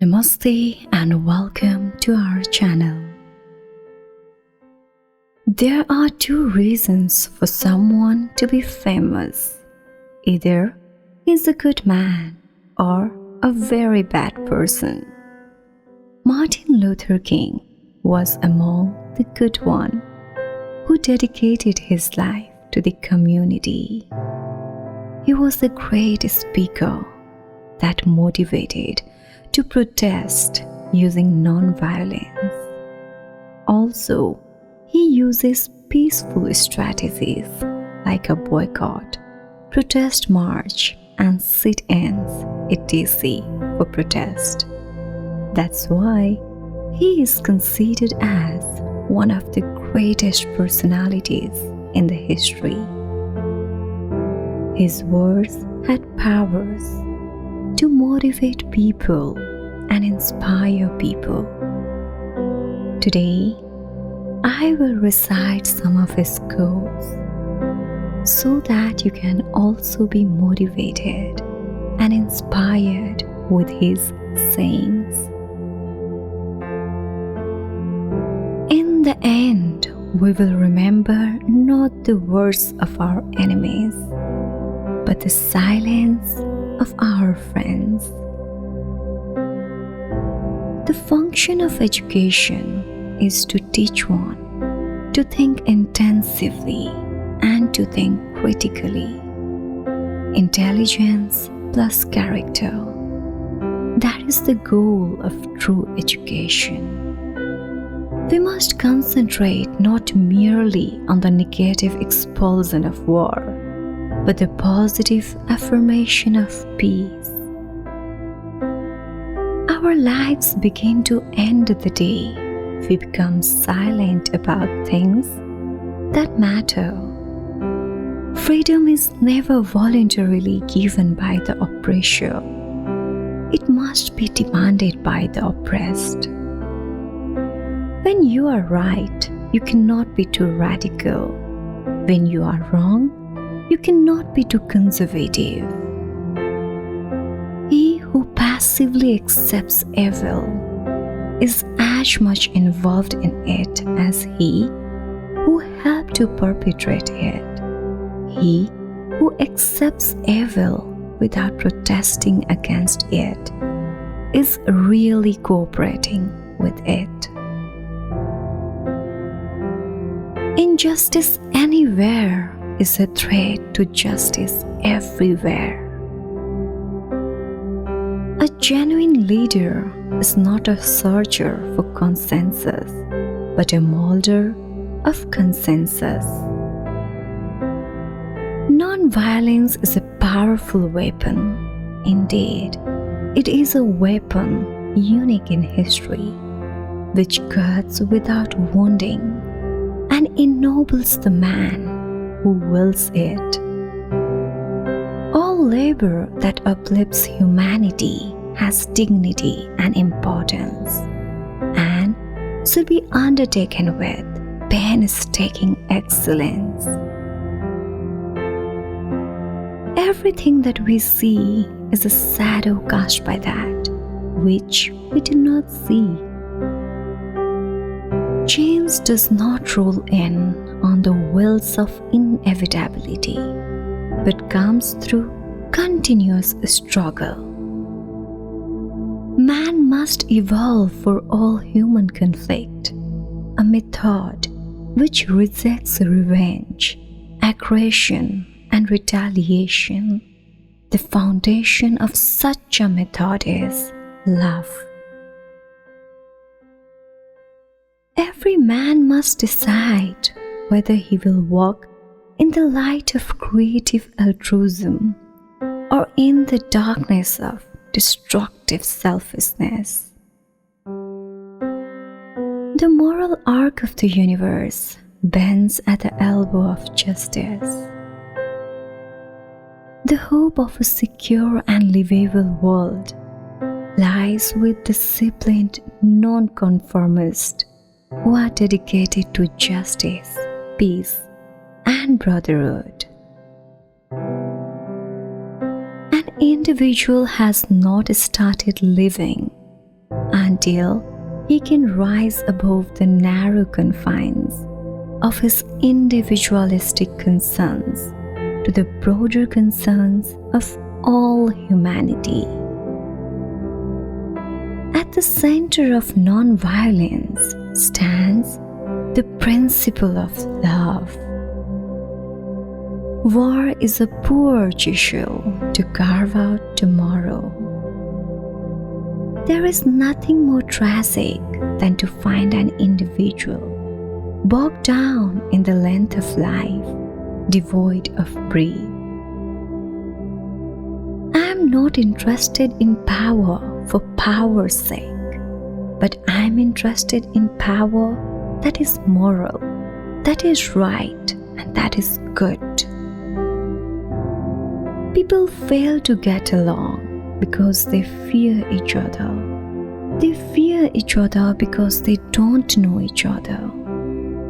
Namaste and welcome to our channel. There are two reasons for someone to be famous. Either he's a good man or a very bad person. Martin Luther King was among the good one who dedicated his life to the community. He was a great speaker that motivated to protest using non-violence. Also, he uses peaceful strategies like a boycott, protest march, and sit-ins, etc. for protest. That's why he is considered as one of the greatest personalities in the history. His words had powers to motivate people and inspire people. Today, I will recite some of his quotes so that you can also be motivated and inspired with his sayings. In the end, we will remember not the words of our enemies, but the silence of our friends. The function of education is to teach one to think intensively and to think critically. Intelligence plus character. That is the goal of true education. We must concentrate not merely on the negative expulsion of war, but the positive affirmation of peace. Our lives begin to end the day we become silent about things that matter. Freedom is never voluntarily given by the oppressor. It must be demanded by the oppressed. When you are right, you cannot be too radical. When you are wrong, you cannot be too conservative. He who passively accepts evil is as much involved in it as he who helped to perpetrate it. He who accepts evil without protesting against it is really cooperating with it. Injustice anywhere is a threat to justice everywhere. A genuine leader is not a searcher for consensus, but a molder of consensus. Non-violence is a powerful weapon. Indeed, it is a weapon unique in history, which cuts without wounding and ennobles the man who wills it. All labor that uplifts humanity has dignity and importance, and should be undertaken with painstaking excellence. Everything that we see is a shadow cast by that which we do not see. Change does not roll in on the wheels of inevitability, but comes through continuous struggle. Man must evolve for all human conflict, a method which rejects revenge, aggression, and retaliation. The foundation of such a method is love. Every man must decide whether he will walk in the light of creative altruism or in the darkness of destructive selfishness. The moral arc of the universe bends at the elbow of justice. The hope of a secure and livable world lies with disciplined non-conformists who are dedicated to justice, peace, and brotherhood. An individual has not started living until he can rise above the narrow confines of his individualistic concerns to the broader concerns of all humanity. At the center of non-violence stands the principle of love. War is a poor chisel to carve out tomorrow. There is nothing more tragic than to find an individual bogged down in the length of life, devoid of breath. I am not interested in power for power's sake, but I am interested in power that is moral, that is right, and that is good. People fail to get along because they fear each other. They fear each other because they don't know each other.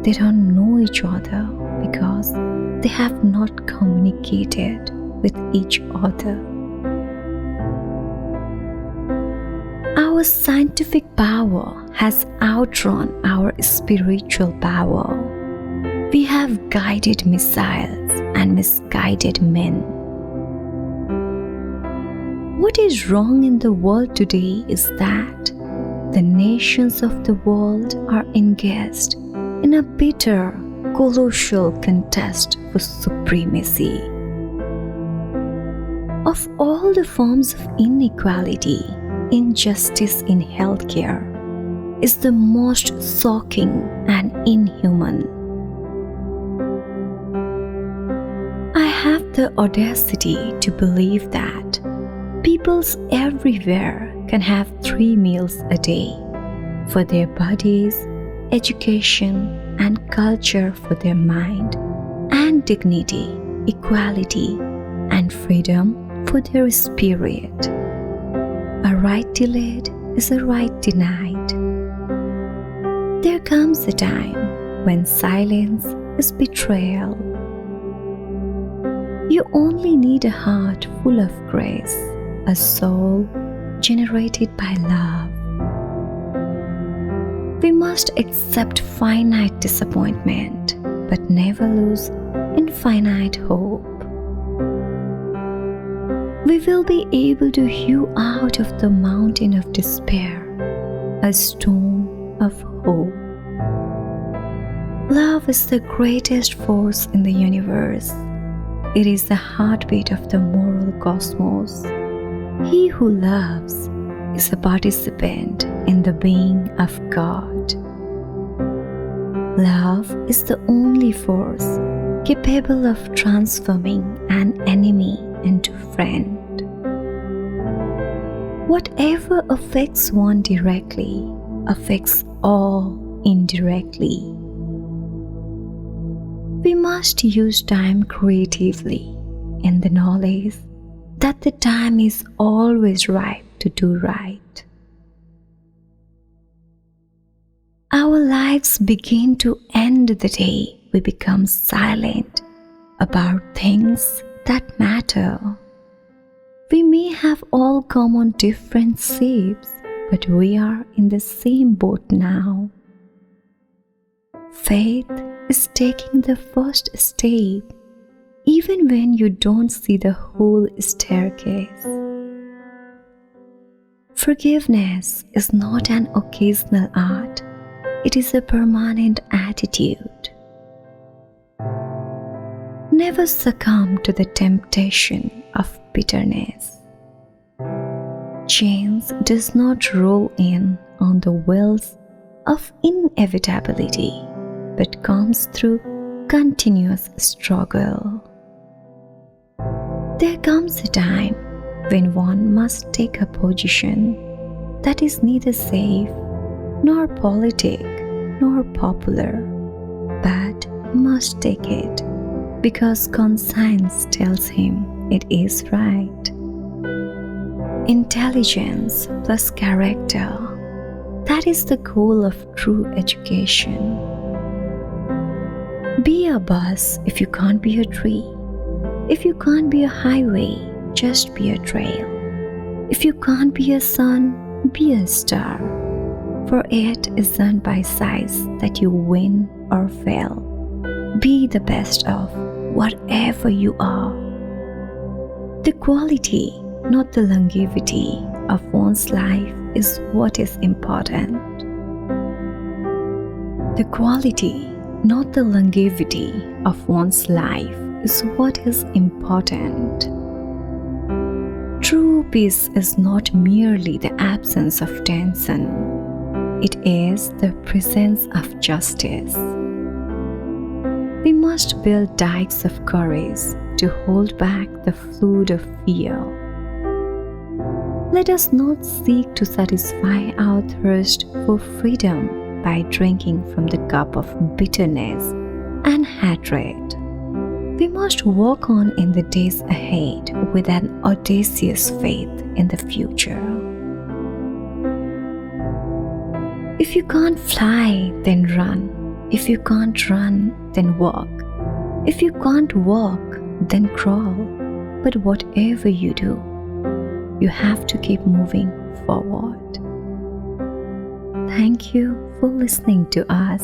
They don't know each other because they have not communicated with each other. Our scientific power has outrun our spiritual power. We have guided missiles and misguided men. What is wrong in the world today is that the nations of the world are engaged in a bitter, colossal contest for supremacy. Of all the forms of inequality, injustice in healthcare is the most shocking and inhuman. I have the audacity to believe that peoples everywhere can have 3 meals a day for their bodies, education, and culture for their mind, and dignity, equality, and freedom for their spirit. A right delayed is a right denied. There comes a time when silence is betrayal. You only need a heart full of grace, a soul generated by love. We must accept finite disappointment, but never lose infinite hope. We will be able to hew out of the mountain of despair a stone of hope. Love is the greatest force in the universe. It is the heartbeat of the moral cosmos. He who loves is a participant in the being of God. Love is the only force capable of transforming an enemy into friend. Whatever affects one directly affects all indirectly. We must use time creatively in the knowledge that the time is always right to do right. Our lives begin to end the day we become silent about things that matter. We may have all come on different ships, but we are in the same boat now. Faith is taking the first step, even when you don't see the whole staircase. Forgiveness is not an occasional art, it is a permanent attitude. Never succumb to the temptation of bitterness. Change does not roll in on the wheels of inevitability, but comes through continuous struggle. There comes a time when one must take a position that is neither safe, nor politic, nor popular, but he must take it because conscience tells him it is right. Intelligence plus character, that is the goal of true education. Be a bus if you can't be a tree. If you can't be a highway, just be a trail. If you can't be a sun, be a star. For it isn't by size that you win or fail. Be the best of whatever you are. The quality, not the longevity, of one's life is what is important. The quality, not the longevity, of one's life is what is important. True peace is not merely the absence of tension, it is the presence of justice. We must build dikes of courage to hold back the flood of fear. Let us not seek to satisfy our thirst for freedom by drinking from the cup of bitterness and hatred. We must walk on in the days ahead with an audacious faith in the future. If you can't fly, then run. If you can't run, then walk. If you can't walk, then crawl. But whatever you do, you have to keep moving forward. Thank you for listening to us.